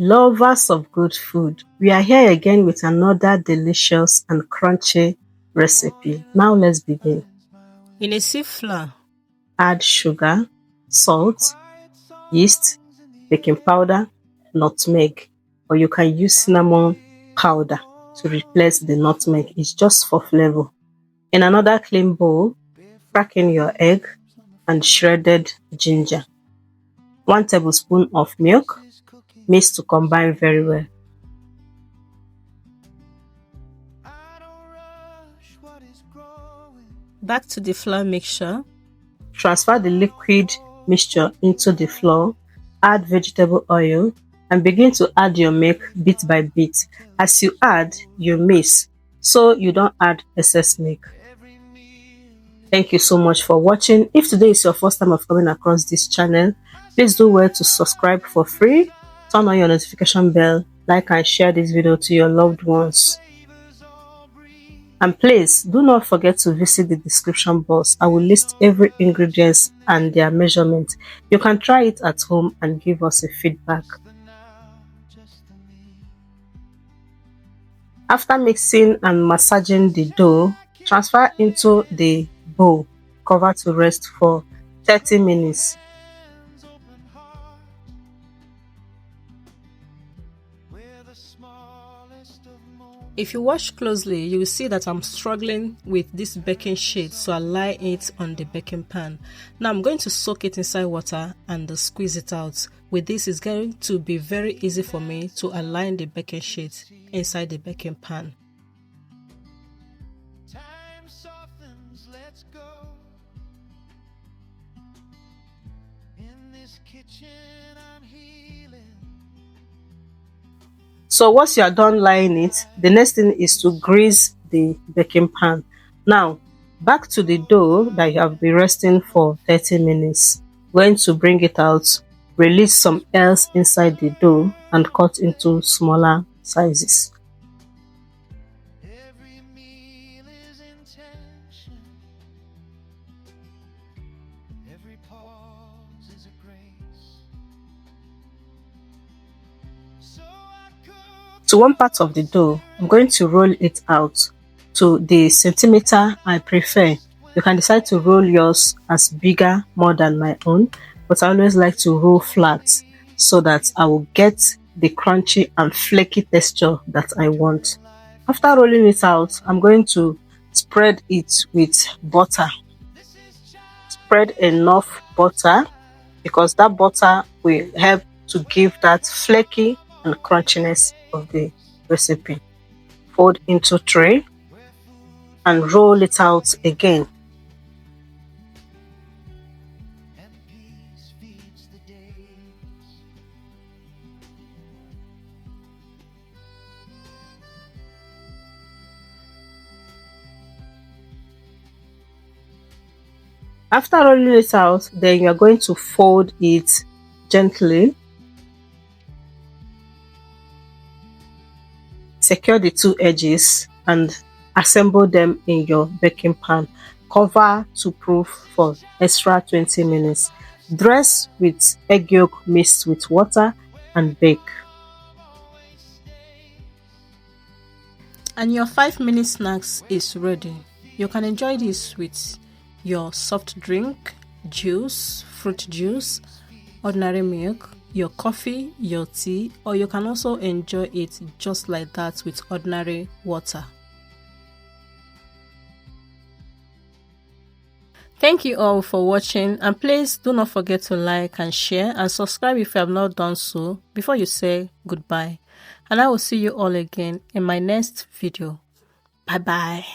Lovers of good food, we are here again with another delicious and crunchy recipe. Now let's begin. In a sieve flour, Add sugar, salt, yeast, baking powder, nutmeg, or you can use cinnamon powder to replace the nutmeg. It's just for flavor. In another clean bowl, crack in your egg and shredded ginger. 1 tablespoon of milk, mix to combine very well. back to the flour mixture. Transfer the liquid mixture into the flour, add vegetable oil, and begin to add your milk bit by bit. As you add, you mix so you don't add excess milk. Thank you so much for watching. If today is your first time of coming across this channel, please do well to subscribe for free, turn on your notification bell, like and share this video to your loved ones. And please do not forget to visit the description box. I will list every ingredient and their measurement. You can try it at home and give us a feedback. After mixing and massaging the dough, transfer into the bowl. Cover to rest for 30 minutes. If you watch closely, you will see that I'm struggling with this baking sheet, so I lie it on the baking pan. Now I'm going to soak it inside water and squeeze it out. With this, it's going to be very easy for me to align the baking sheet inside the baking pan. So once you are done lining it, the next thing is to grease the baking pan. Now, back to the dough that you have been resting for 30 minutes. Going to bring it out, release some air inside the dough and cut into smaller sizes. To one part of the dough, I'm going to roll it out to the centimeter I prefer. You can decide to roll yours as bigger, more than my own, but I always like to roll flat so that I will get the crunchy and flaky texture that I want. After rolling it out, I'm going to spread it with butter. Spread enough butter because that butter will help to give that flaky and crunchiness of the recipe. Fold into tray and roll it out again. After rolling it out, then you are going to fold it gently. Secure the two edges and assemble them in your baking pan. Cover to proof for extra 20 minutes. Dress with egg yolk mixed with water and bake. And your 5-minute snacks is ready. You can enjoy this with your soft drink, juice, fruit juice, ordinary milk, your coffee, your tea, or you can also enjoy it just like that with ordinary water. Thank you all for watching, and please do not forget to like and share and subscribe if you have not done so before you say goodbye. And I will see you all again in my next video. Bye bye.